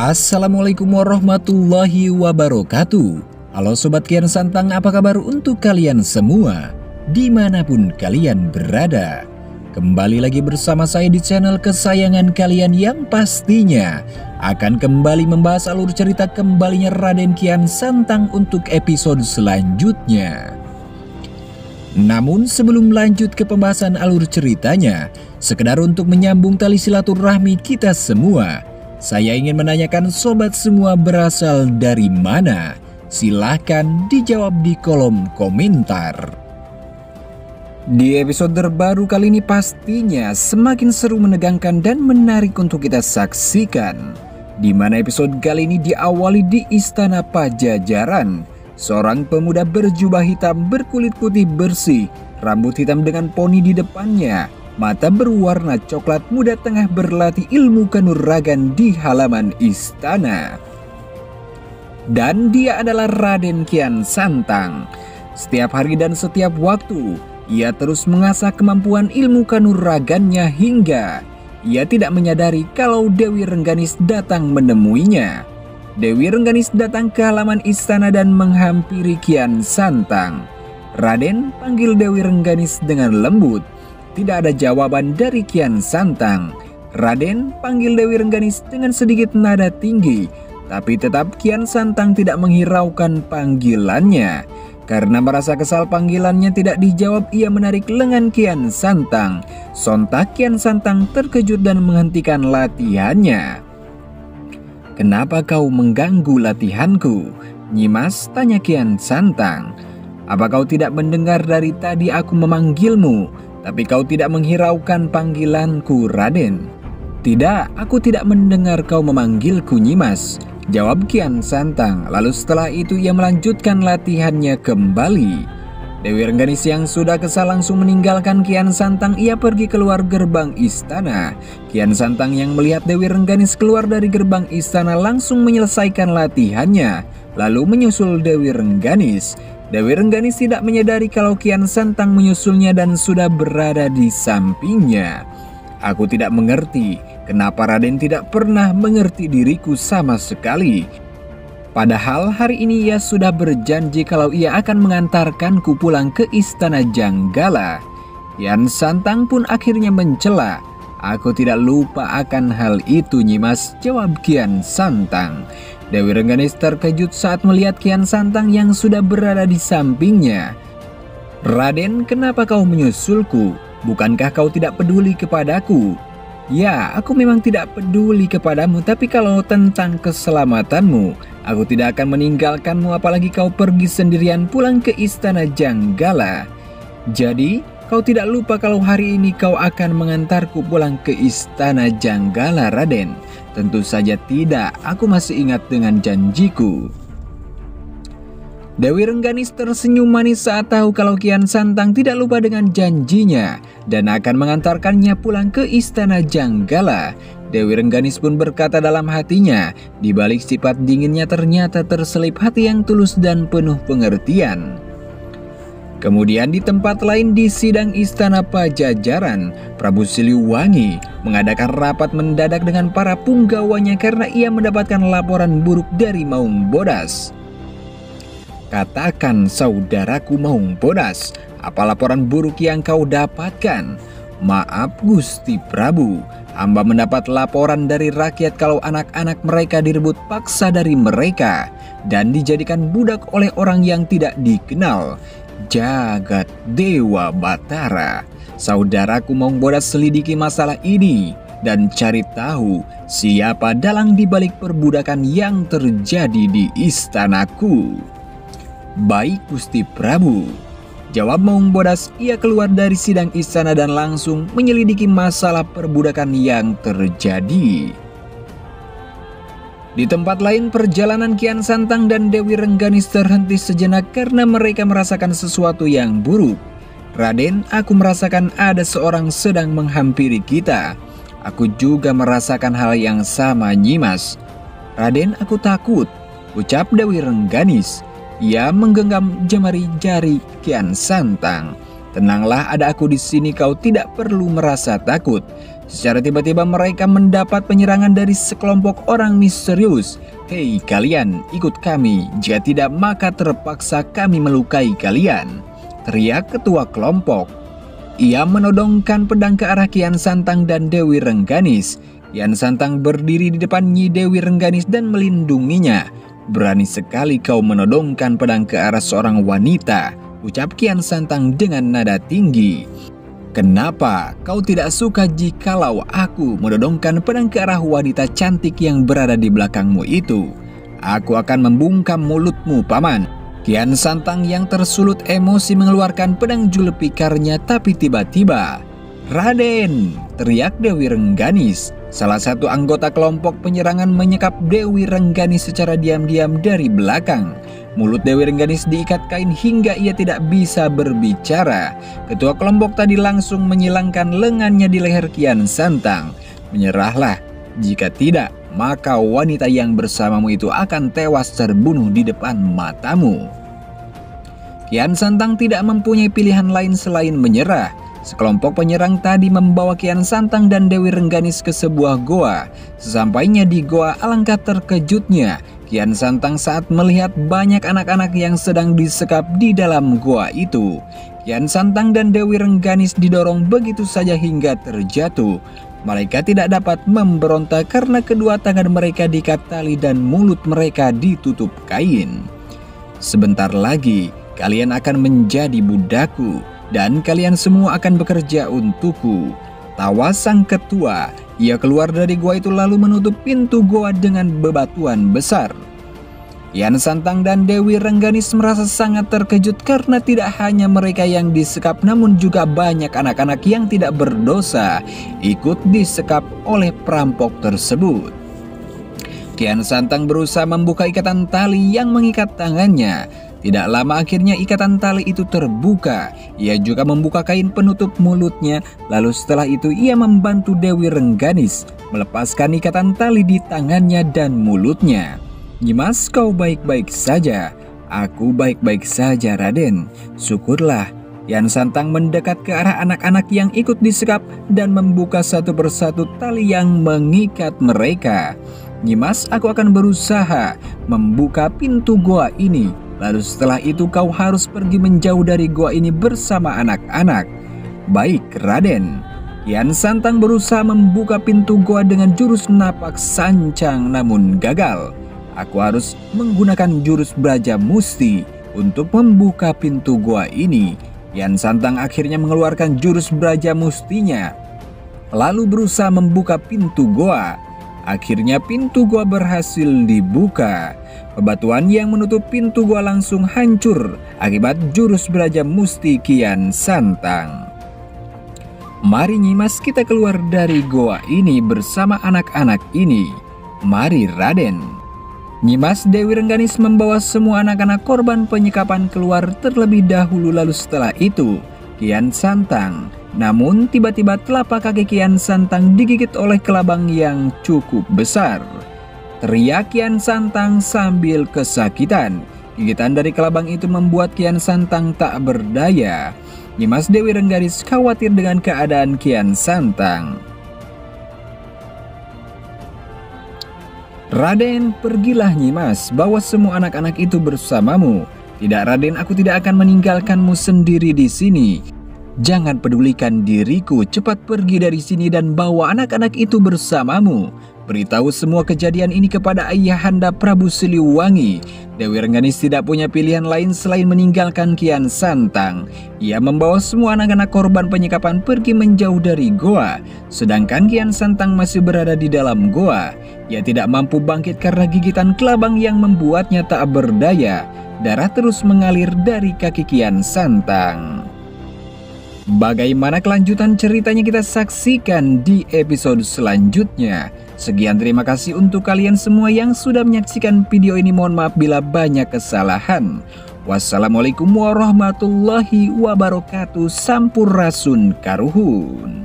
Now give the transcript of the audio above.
Assalamualaikum warahmatullahi wabarakatuh. Halo Sobat Kian Santang, apa kabar untuk kalian semua dimanapun kalian berada? Kembali lagi bersama saya di channel kesayangan kalian yang pastinya akan kembali membahas alur cerita kembalinya Raden Kian Santang untuk episode selanjutnya. Namun sebelum lanjut ke pembahasan alur ceritanya, sekedar untuk menyambung tali silaturahmi kita semua, saya ingin menanyakan sobat semua berasal dari mana? Silahkan dijawab di kolom komentar. Di episode terbaru kali ini pastinya semakin seru, menegangkan, dan menarik untuk kita saksikan. Di mana episode kali ini diawali di Istana Pajajaran. Seorang pemuda berjubah hitam berkulit putih bersih, rambut hitam dengan poni di depannya, mata berwarna coklat, muda tengah berlatih ilmu kanuragan di halaman istana. Dan dia adalah Raden Kian Santang. Setiap hari dan setiap waktu, ia terus mengasah kemampuan ilmu kanuragannya hingga ia tidak menyadari kalau Dewi Rengganis datang menemuinya. Dewi Rengganis datang ke halaman istana dan menghampiri Kian Santang. Raden, panggil Dewi Rengganis dengan lembut. Tidak ada jawaban dari Kian Santang. Raden, panggil Dewi Rengganis dengan sedikit nada tinggi. Tapi tetap Kian Santang tidak menghiraukan panggilannya. Karena merasa kesal panggilannya tidak dijawab, ia menarik lengan Kian Santang. Sontak Kian Santang terkejut dan menghentikan latihannya. "Kenapa kau mengganggu latihanku, Nyimas?" tanya Kian Santang. "Apa kau tidak mendengar dari tadi aku memanggilmu? Tapi kau tidak menghiraukan panggilanku, Raden." "Tidak, aku tidak mendengar kau memanggilku, Nyimas," jawab Kian Santang. Lalu setelah itu ia melanjutkan latihannya kembali. Dewi Rengganis yang sudah kesal langsung meninggalkan Kian Santang. Ia pergi keluar gerbang istana. Kian Santang yang melihat Dewi Rengganis keluar dari gerbang istana langsung menyelesaikan latihannya, lalu menyusul Dewi Rengganis. Dewi Rengganis tidak menyadari kalau Kian Santang menyusulnya dan sudah berada di sampingnya. "Aku tidak mengerti kenapa Raden tidak pernah mengerti diriku sama sekali. Padahal hari ini ia sudah berjanji kalau ia akan mengantarkanku pulang ke Istana Janggala." Kian Santang pun akhirnya mencela. "Aku tidak lupa akan hal itu, Nyimas," jawab Kian Santang. Dewi Rengganis terkejut saat melihat Kian Santang yang sudah berada di sampingnya. "Raden, kenapa kau menyusulku? Bukankah kau tidak peduli kepadaku?" "Ya, aku memang tidak peduli kepadamu, tapi kalau tentang keselamatanmu, aku tidak akan meninggalkanmu, apalagi kau pergi sendirian pulang ke Istana Janggala. Jadi, kau tidak lupa kalau hari ini kau akan mengantarku pulang ke Istana Janggala, Raden?" "Tentu saja tidak, aku masih ingat dengan janjiku." Dewi Rengganis tersenyum manis saat tahu kalau Kian Santang tidak lupa dengan janjinya dan akan mengantarkannya pulang ke Istana Janggala. Dewi Rengganis pun berkata dalam hatinya, di balik sifat dinginnya ternyata terselip hati yang tulus dan penuh pengertian. Kemudian di tempat lain di sidang Istana Pajajaran, Prabu Siliwangi mengadakan rapat mendadak dengan para punggawanya karena ia mendapatkan laporan buruk dari Maung Bodas. "Katakan, saudaraku Maung Bodas, apa laporan buruk yang kau dapatkan?" "Maaf Gusti Prabu, hamba mendapat laporan dari rakyat kalau anak-anak mereka direbut paksa dari mereka dan dijadikan budak oleh orang yang tidak dikenal, Jagat Dewa Batara. Saudaraku Maung Bodas, selidiki masalah ini dan cari tahu siapa dalang dibalik perbudakan yang terjadi di istanaku." "Baik Gusti Prabu," jawab Maung Bodas. Ia keluar dari sidang istana dan langsung menyelidiki masalah perbudakan yang terjadi. Di tempat lain, perjalanan Kian Santang dan Dewi Rengganis terhenti sejenak karena mereka merasakan sesuatu yang buruk. "Raden, aku merasakan ada seorang sedang menghampiri kita." "Aku juga merasakan hal yang sama, Nyimas." "Raden, aku takut," ucap Dewi Rengganis. Ia menggenggam jemari jari Kian Santang. "Tenanglah, ada aku di sini, kau tidak perlu merasa takut." Secara tiba-tiba mereka mendapat penyerangan dari sekelompok orang misterius. "Hei kalian, ikut kami, jika tidak maka terpaksa kami melukai kalian," teriak ketua kelompok. Ia menodongkan pedang ke arah Kian Santang dan Dewi Rengganis. Kian Santang berdiri di depan Nyi Dewi Rengganis dan melindunginya. "Berani sekali kau menodongkan pedang ke arah seorang wanita," ucap Kian Santang dengan nada tinggi. "Kenapa kau tidak suka jikalau aku menodongkan pedang ke arah wanita cantik yang berada di belakangmu itu? Aku akan membungkam mulutmu, Paman." Kian Santang yang tersulut emosi mengeluarkan pedang julepikarnya, tapi tiba-tiba, "Raden!" teriak Dewi Rengganis. Salah satu anggota kelompok penyerangan menyekap Dewi Rengganis secara diam-diam dari belakang. Mulut Dewi Rengganis diikat kain hingga ia tidak bisa berbicara. Ketua kelompok tadi langsung menyilangkan lengannya di leher Kian Santang. "Menyerahlah, jika tidak maka wanita yang bersamamu itu akan tewas terbunuh di depan matamu." Kian Santang tidak mempunyai pilihan lain selain menyerah. Sekelompok penyerang tadi membawa Kian Santang dan Dewi Rengganis ke sebuah goa. Sesampainya di goa, alangkah terkejutnya Kian Santang saat melihat banyak anak-anak yang sedang disekap di dalam goa itu. Kian Santang dan Dewi Rengganis didorong begitu saja hingga terjatuh. Mereka tidak dapat memberontak karena kedua tangan mereka diikat tali dan mulut mereka ditutup kain. "Sebentar lagi kalian akan menjadi budakku dan kalian semua akan bekerja untukku," tawa sang ketua. Ia keluar dari gua itu lalu menutup pintu gua dengan bebatuan besar. Kian Santang dan Dewi Rengganis merasa sangat terkejut karena tidak hanya mereka yang disekap, namun juga banyak anak-anak yang tidak berdosa ikut disekap oleh perampok tersebut. Kian Santang berusaha membuka ikatan tali yang mengikat tangannya. Tidak lama akhirnya ikatan tali itu terbuka. Ia juga membuka kain penutup mulutnya. Lalu setelah itu ia membantu Dewi Rengganis melepaskan ikatan tali di tangannya dan mulutnya. "Nyimas, kau baik-baik saja?" "Aku baik-baik saja, Raden. Syukurlah." Kian Santang mendekat ke arah anak-anak yang ikut disekap dan membuka satu persatu tali yang mengikat mereka. "Nyimas, aku akan berusaha membuka pintu goa ini. Lalu setelah itu kau harus pergi menjauh dari goa ini bersama anak-anak." "Baik, Raden." Kian Santang berusaha membuka pintu goa dengan jurus napak sancang namun gagal. "Aku harus menggunakan jurus Braja Musti untuk membuka pintu goa ini." Kian Santang akhirnya mengeluarkan jurus Braja Mustinya lalu berusaha membuka pintu goa. Akhirnya pintu goa berhasil dibuka. Bebatuan yang menutup pintu goa langsung hancur akibat jurus Braja Musti Kian Santang. "Mari Nyimas, kita keluar dari goa ini bersama anak-anak ini." "Mari Raden." Nyimas Dewi Rengganis membawa semua anak-anak korban penyekapan keluar terlebih dahulu, lalu setelah itu Kian Santang. Namun tiba-tiba telapak kaki Kian Santang digigit oleh kelabang yang cukup besar. Teriak Kian Santang sambil kesakitan. Gigitan dari kelabang itu membuat Kian Santang tak berdaya. Nyimas Dewi Rengganis khawatir dengan keadaan Kian Santang. "Raden, pergilah Nyimas, bawa semua anak-anak itu bersamamu." "Tidak Raden, aku tidak akan meninggalkanmu sendiri di sini. Jangan pedulikan diriku, cepat pergi dari sini dan bawa anak-anak itu bersamamu. Beritahu semua kejadian ini kepada Ayahanda Prabu Siliwangi." Dewi Rengganis tidak punya pilihan lain selain meninggalkan Kian Santang. Ia membawa semua anak-anak korban penyekapan pergi menjauh dari goa. Sedangkan Kian Santang masih berada di dalam goa. Ia tidak mampu bangkit karena gigitan kelabang yang membuatnya tak berdaya. Darah terus mengalir dari kaki Kian Santang. Bagaimana kelanjutan ceritanya kita saksikan di episode selanjutnya. Sekian, terima kasih untuk kalian semua yang sudah menyaksikan video ini. Mohon maaf bila banyak kesalahan. Wassalamualaikum warahmatullahi wabarakatuh. Sampurasun karuhun.